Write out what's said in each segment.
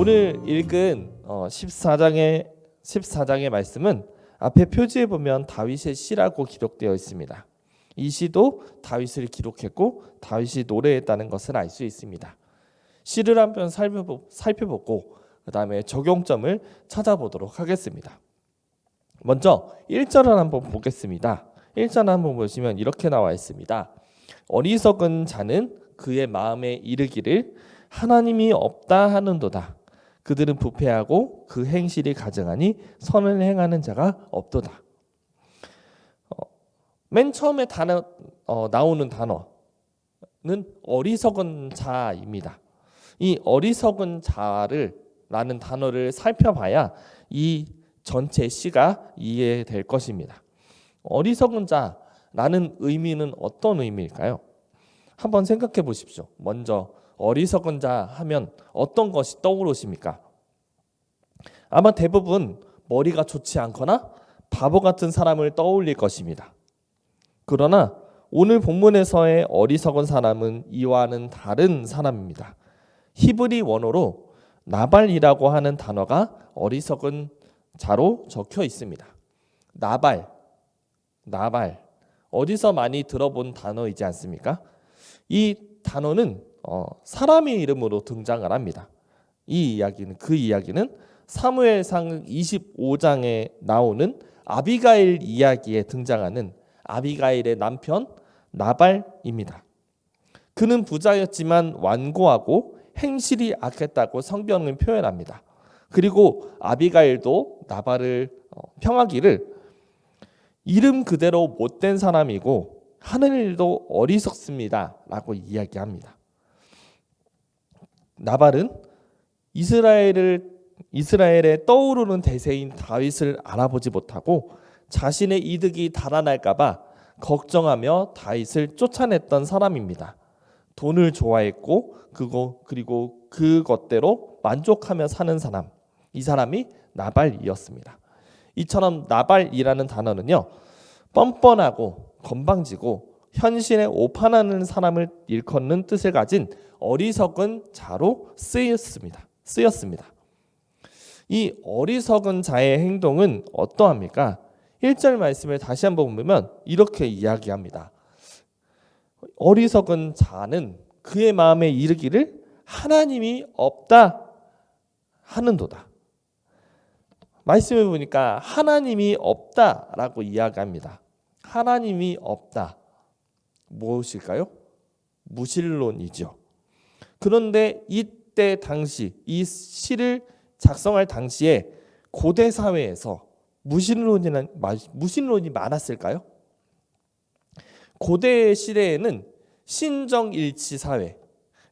오늘 읽은 14장의 말씀은 앞에 표지에 보면 다윗의 시라고 기록되어 있습니다. 이 시도 다윗을 기록했고 다윗이 노래했다는 것을 알 수 있습니다. 시를 한번 살펴보고 그 다음에 적용점을 찾아보도록 하겠습니다. 먼저 1절을 한번 보겠습니다. 1절을 한번 보시면 이렇게 나와 있습니다. 어리석은 자는 그의 마음에 이르기를 하나님이 없다 하는도다. 그들은 부패하고 그 행실이 가증하니 선을 행하는 자가 없도다. 맨 처음에 나오는 단어는 어리석은 자입니다. 이 어리석은 자를 라는 단어를 살펴봐야 이 전체 시가 이해될 것입니다. 어리석은 자라는 의미는 어떤 의미일까요? 한번 생각해 보십시오. 먼저 어리석은 자 하면 어떤 것이 떠오르십니까? 아마 대부분 머리가 좋지 않거나 바보 같은 사람을 떠올릴 것입니다. 그러나 오늘 본문에서의 어리석은 사람은 이와는 다른 사람입니다. 히브리 원어로 나발이라고 하는 단어가 어리석은 자로 적혀 있습니다. 나발 어디서 많이 들어본 단어이지 않습니까? 이 단어는 사람의 이름으로 등장을 합니다. 그 이야기는 사무엘상 25장에 나오는 아비가일 이야기에 등장하는 아비가일의 남편 나발입니다. 그는 부자였지만 완고하고 행실이 악했다고 성경은 표현합니다. 그리고 아비가일도 나발을 평하기를 이름 그대로 못된 사람이고 하는 일도 어리석습니다 라고 이야기합니다. 나발은 이스라엘의 떠오르는 대세인 다윗을 알아보지 못하고 자신의 이득이 달아날까 봐 걱정하며 다윗을 쫓아냈던 사람입니다. 돈을 좋아했고 그리고 그것대로 만족하며 사는 사람, 이 사람이 나발이었습니다. 이처럼 나발이라는 단어는요, 뻔뻔하고 건방지고 현실에 오판하는 사람을 일컫는 뜻을 가진 어리석은 자로 쓰였습니다. 이 어리석은 자의 행동은 어떠합니까? 1절 말씀을 다시 한번 보면 이렇게 이야기합니다. 어리석은 자는 그의 마음에 이르기를 하나님이 없다 하는도다. 말씀을 보니까 하나님이 없다라고 이야기합니다. 하나님이 없다. 무엇일까요? 무신론이죠. 그런데 이때 당시 이 시를 작성할 당시에 고대 사회에서 무신론이 많았을까요? 고대 시대에는 신정일치 사회,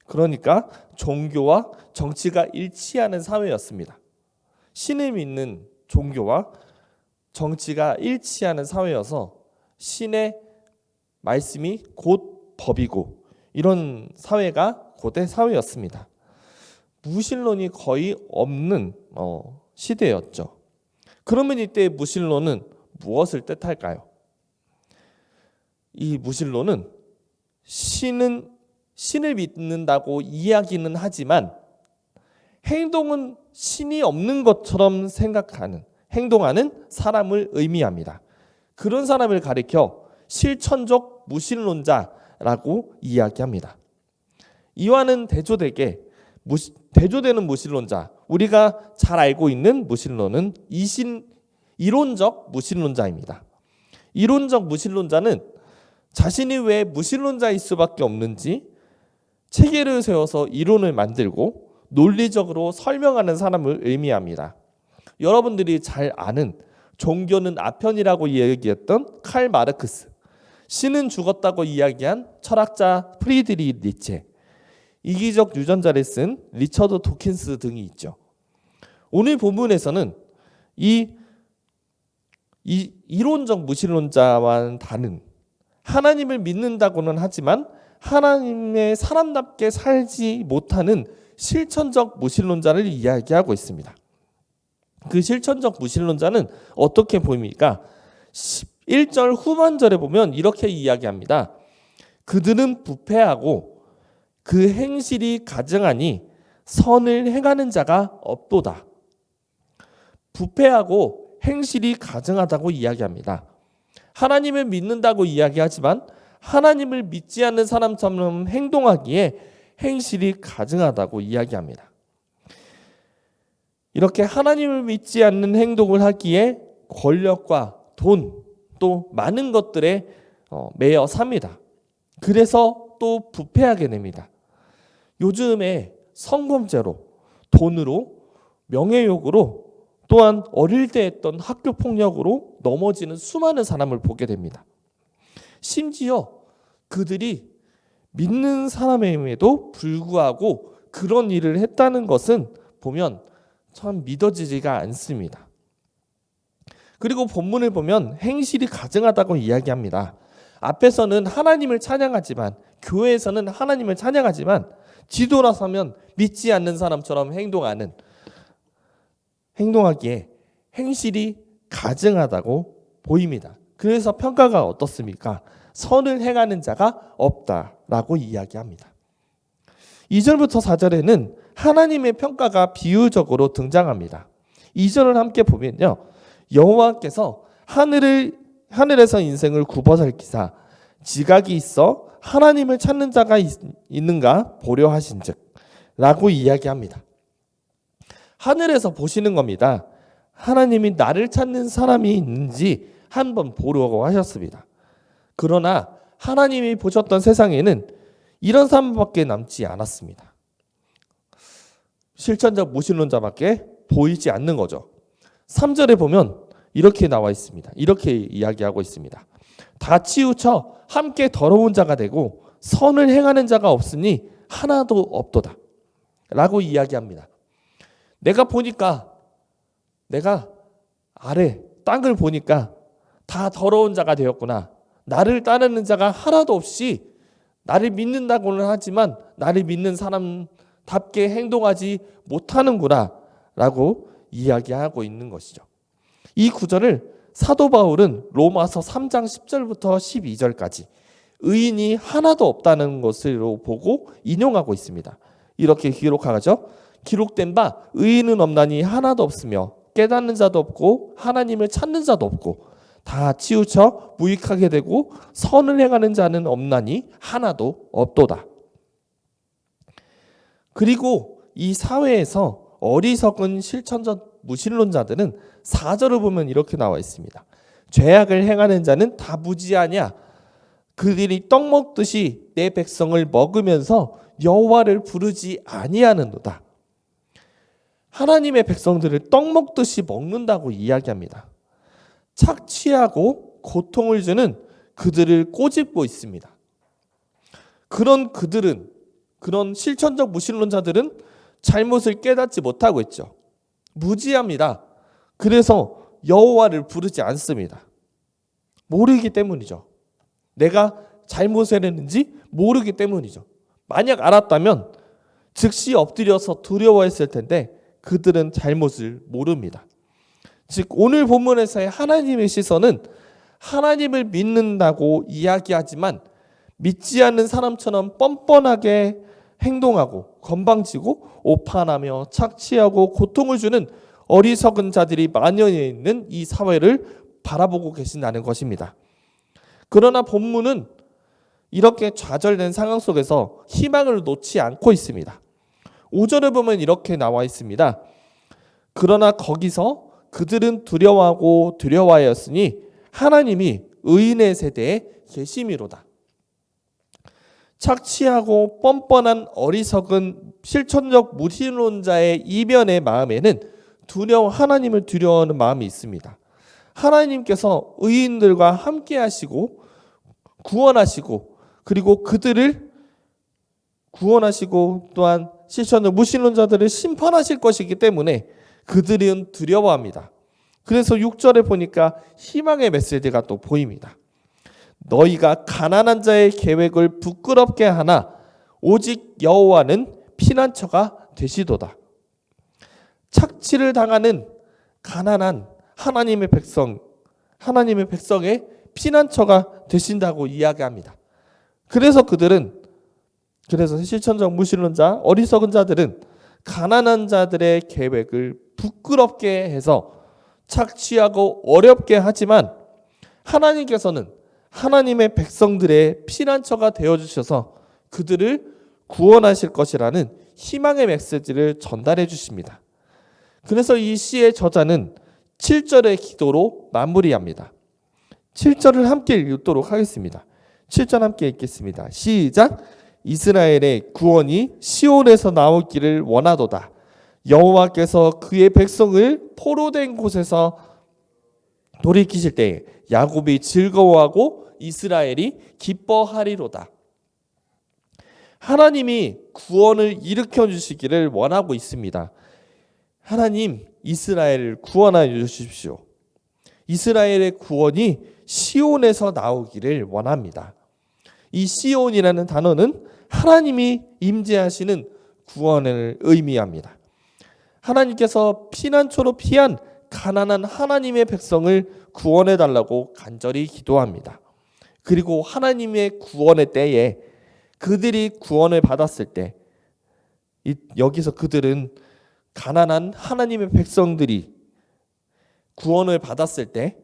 그러니까 종교와 정치가 일치하는 사회였습니다. 신을 믿는 종교와 정치가 일치하는 사회여서 신의 말씀이 곧 법이고 이런 사회가 고대 사회였습니다. 무신론이 거의 없는 시대였죠. 그러면 이때 무신론은 무엇을 뜻할까요? 이 무신론은 신을 믿는다고 이야기는 하지만 행동은 신이 없는 것처럼 행동하는 사람을 의미합니다. 그런 사람을 가리켜 실천적 무신론자라고 이야기합니다. 이와는 대조되는 무신론자, 우리가 잘 알고 있는 무신론은 이론적 무신론자입니다. 이론적 무신론자는 자신이 왜 무신론자일 수밖에 없는지 체계를 세워서 이론을 만들고 논리적으로 설명하는 사람을 의미합니다. 여러분들이 잘 아는 종교는 아편이라고 이야기했던 칼 마르크스, 신은 죽었다고 이야기한 철학자 프리드리히 니체, 이기적 유전자를 쓴 리처드 도킨스 등이 있죠. 오늘 본문에서는 이 이론적 무신론자와는 다른, 하나님을 믿는다고는 하지만 하나님의 사람답게 살지 못하는 실천적 무신론자를 이야기하고 있습니다. 그 실천적 무신론자는 어떻게 보입니까? 1절 후반절에 보면 이렇게 이야기합니다. 그들은 부패하고 그 행실이 가증하니 선을 행하는 자가 없도다. 부패하고 행실이 가증하다고 이야기합니다. 하나님을 믿는다고 이야기하지만 하나님을 믿지 않는 사람처럼 행동하기에 행실이 가증하다고 이야기합니다. 이렇게 하나님을 믿지 않는 행동을 하기에 권력과 돈, 또 많은 것들에 매여 삽니다. 그래서 또 부패하게 됩니다. 요즘에 성범죄로, 돈으로, 명예욕으로, 또한 어릴 때 했던 학교 폭력으로 넘어지는 수많은 사람을 보게 됩니다. 심지어 그들이 믿는 사람임에도 불구하고 그런 일을 했다는 것은 보면 참 믿어지지가 않습니다. 그리고 본문을 보면 행실이 가증하다고 이야기합니다. 앞에서는 하나님을 찬양하지만, 교회에서는 하나님을 찬양하지만 뒤돌아서면 믿지 않는 사람처럼 행동하기에 행실이 가증하다고 보입니다. 그래서 평가가 어떻습니까? 선을 행하는 자가 없다라고 이야기합니다. 2절부터 4절에는 하나님의 평가가 비유적으로 등장합니다. 2절을 함께 보면요, 여호와께서 하늘에서 인생을 굽어살기사 지각이 있어 하나님을 찾는 자가 있는가 보려 하신즉 라고 이야기합니다. 하늘에서 보시는 겁니다. 하나님이 나를 찾는 사람이 있는지 한번 보려고 하셨습니다. 그러나 하나님이 보셨던 세상에는 이런 사람밖에 남지 않았습니다. 실천적 무신론자밖에 보이지 않는 거죠. 3절에 보면 이렇게 나와 있습니다. 이렇게 이야기하고 있습니다. 다 치우쳐 함께 더러운 자가 되고 선을 행하는 자가 없으니 하나도 없도다 라고 이야기합니다. 내가 아래 땅을 보니까 다 더러운 자가 되었구나. 나를 따르는 자가 하나도 없이 나를 믿는다고는 하지만 나를 믿는 사람답게 행동하지 못하는구나 라고 이야기하고 있는 것이죠. 이 구절을 사도 바울은 로마서 3장 10절부터 12절까지 의인이 하나도 없다는 것으로 보고 인용하고 있습니다. 이렇게 기록하죠. 기록된 바 의인은 없나니 하나도 없으며 깨닫는 자도 없고 하나님을 찾는 자도 없고 다 치우쳐 무익하게 되고 선을 행하는 자는 없나니 하나도 없도다. 그리고 이 사회에서 어리석은 실천적 무신론자들은 4절을 보면 이렇게 나와 있습니다. 죄악을 행하는 자는 다 무지하냐? 그들이 떡 먹듯이 내 백성을 먹으면서 여호와를 부르지 아니하는도다. 하나님의 백성들을 떡 먹듯이 먹는다고 이야기합니다. 착취하고 고통을 주는 그들을 꼬집고 있습니다. 그런 실천적 무신론자들은 잘못을 깨닫지 못하고 있죠. 무지합니다. 그래서 여호와를 부르지 않습니다. 모르기 때문이죠. 내가 잘못을 했는지 모르기 때문이죠. 만약 알았다면 즉시 엎드려서 두려워했을 텐데 그들은 잘못을 모릅니다. 즉 오늘 본문에서의 하나님의 시선은 하나님을 믿는다고 이야기하지만 믿지 않는 사람처럼 뻔뻔하게 행동하고 건방지고 오판하며 착취하고 고통을 주는 어리석은 자들이 만연해 있는 이 사회를 바라보고 계신다는 것입니다. 그러나 본문은 이렇게 좌절된 상황 속에서 희망을 놓지 않고 있습니다. 5절을 보면 이렇게 나와 있습니다. 그러나 거기서 그들은 두려워하고 두려워하였으니 하나님이 의인의 세대에 계심이로다. 착취하고 뻔뻔한 어리석은 실천적 무신론자의 이면의 마음에는 하나님을 두려워하는 마음이 있습니다. 하나님께서 의인들과 함께 하시고 구원하시고 그리고 그들을 구원하시고 또한 실천적 무신론자들을 심판하실 것이기 때문에 그들은 두려워합니다. 그래서 6절에 보니까 희망의 메시지가 또 보입니다. 너희가 가난한 자의 계획을 부끄럽게 하나 오직 여호와는 피난처가 되시도다. 착취를 당하는 가난한 하나님의 백성의 피난처가 되신다고 이야기합니다. 그래서 실천적 무신론자, 어리석은 자들은 가난한 자들의 계획을 부끄럽게 해서 착취하고 어렵게 하지만 하나님께서는 하나님의 백성들의 피난처가 되어주셔서 그들을 구원하실 것이라는 희망의 메시지를 전달해 주십니다. 그래서 이 시의 저자는 7절의 기도로 마무리합니다. 7절을 함께 읽도록 하겠습니다. 7절 함께 읽겠습니다. 시작. 이스라엘의 구원이 시온에서 나오기를 원하도다. 여호와께서 그의 백성을 포로된 곳에서 돌이키실 때에 야곱이 즐거워하고 이스라엘이 기뻐하리로다. 하나님이 구원을 일으켜 주시기를 원하고 있습니다. 하나님, 이스라엘을 구원하여 주십시오. 이스라엘의 구원이 시온에서 나오기를 원합니다. 이 시온이라는 단어는 하나님이 임재하시는 구원을 의미합니다. 하나님께서 피난처로 피한 가난한 하나님의 백성을 구원해 달라고 간절히 기도합니다. 그리고 하나님의 구원의 때에 그들이 구원을 받았을 때 여기서 그들은 가난한 하나님의 백성들이 구원을 받았을 때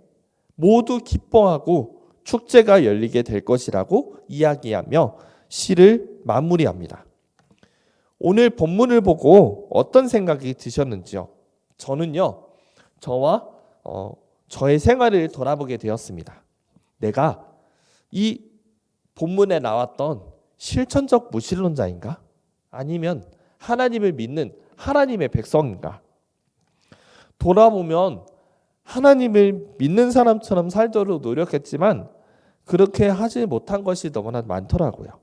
모두 기뻐하고 축제가 열리게 될 것이라고 이야기하며 시를 마무리합니다. 오늘 본문을 보고 어떤 생각이 드셨는지요? 저는요, 저와 저의 생활을 돌아보게 되었습니다. 내가 이 본문에 나왔던 실천적 무신론자인가? 아니면 하나님을 믿는 하나님의 백성인가? 돌아보면 하나님을 믿는 사람처럼 살도록 노력했지만 그렇게 하지 못한 것이 너무나 많더라고요.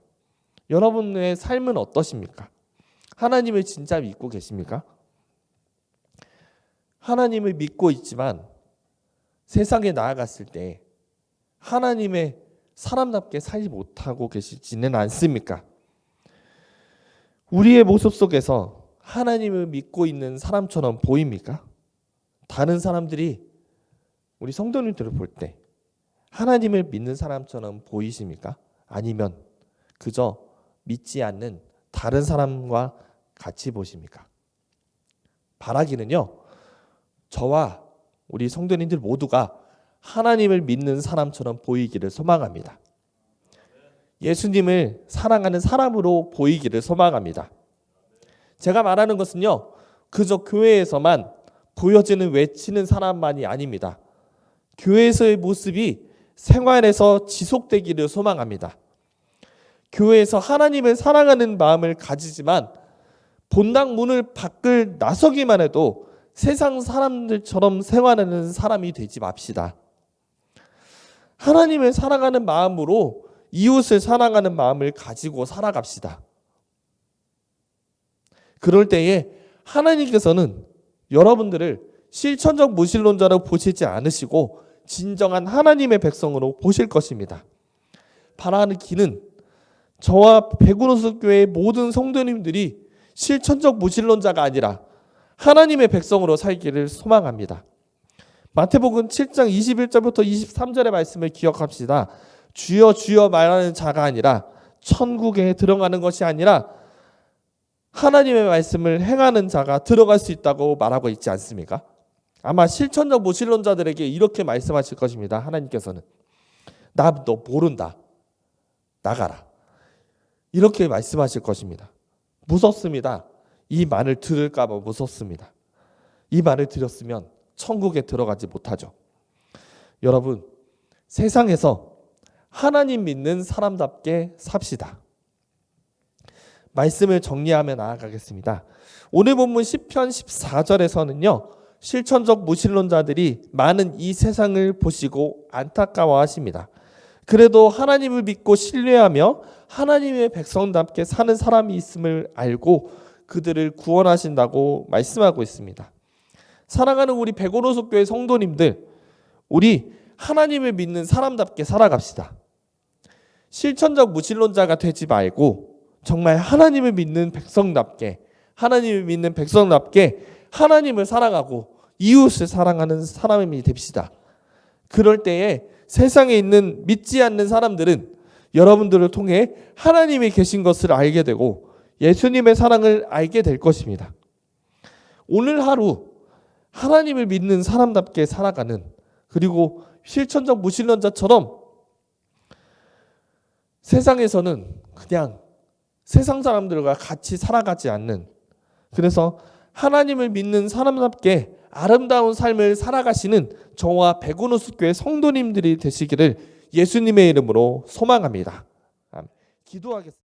여러분의 삶은 어떠십니까? 하나님을 진짜 믿고 계십니까? 하나님을 믿고 있지만 세상에 나아갔을 때 하나님의 사람답게 살지 못하고 계시지는 않습니까? 우리의 모습 속에서 하나님을 믿고 있는 사람처럼 보입니까? 다른 사람들이 우리 성도님들을 볼 때 하나님을 믿는 사람처럼 보이십니까? 아니면 그저 믿지 않는 다른 사람과 같이 보십니까? 바라기는요, 저와 우리 성도님들 모두가 하나님을 믿는 사람처럼 보이기를 소망합니다. 예수님을 사랑하는 사람으로 보이기를 소망합니다. 제가 말하는 것은요, 그저 교회에서만 보여지는 외치는 사람만이 아닙니다. 교회에서의 모습이 생활에서 지속되기를 소망합니다. 교회에서 하나님을 사랑하는 마음을 가지지만 본당 문을 밖을 나서기만 해도 세상 사람들처럼 생활하는 사람이 되지 맙시다. 하나님을 사랑하는 마음으로 이웃을 사랑하는 마음을 가지고 살아갑시다. 그럴 때에 하나님께서는 여러분들을 실천적 무신론자로 보시지 않으시고 진정한 하나님의 백성으로 보실 것입니다. 바라는 길은 저와 백운호수교회의 모든 성도님들이 실천적 무신론자가 아니라 하나님의 백성으로 살기를 소망합니다. 마태복음 7장 21절부터 23절의 말씀을 기억합시다. 주여 주여 말하는 자가 아니라 천국에 들어가는 것이 아니라 하나님의 말씀을 행하는 자가 들어갈 수 있다고 말하고 있지 않습니까? 아마 실천적 무신론자들에게 이렇게 말씀하실 것입니다. 하나님께서는 나 너 모른다. 나가라. 이렇게 말씀하실 것입니다. 무섭습니다. 이 말을 들을까 봐 무섭습니다. 이 말을 들었으면 천국에 들어가지 못하죠. 여러분, 세상에서 하나님 믿는 사람답게 삽시다. 말씀을 정리하며 나아가겠습니다. 오늘 본문 시편 14절에서는요. 실천적 무신론자들이 많은 이 세상을 보시고 안타까워하십니다. 그래도 하나님을 믿고 신뢰하며 하나님의 백성답게 사는 사람이 있음을 알고 그들을 구원하신다고 말씀하고 있습니다. 사랑하는 우리 백오로속교회 성도님들, 우리 하나님을 믿는 사람답게 살아갑시다. 실천적 무신론자가 되지 말고 정말 하나님을 믿는 백성답게 하나님을 사랑하고 이웃을 사랑하는 사람이 됩시다. 그럴 때에 세상에 있는 믿지 않는 사람들은 여러분들을 통해 하나님이 계신 것을 알게 되고 예수님의 사랑을 알게 될 것입니다. 오늘 하루 하나님을 믿는 사람답게 살아가는, 그리고 실천적 무신론자처럼 세상에서는 그냥 세상 사람들과 같이 살아가지 않는, 그래서 하나님을 믿는 사람답게 아름다운 삶을 살아가시는 저와 백운호숫교회 성도님들이 되시기를 예수님의 이름으로 소망합니다. 기도하겠습니다.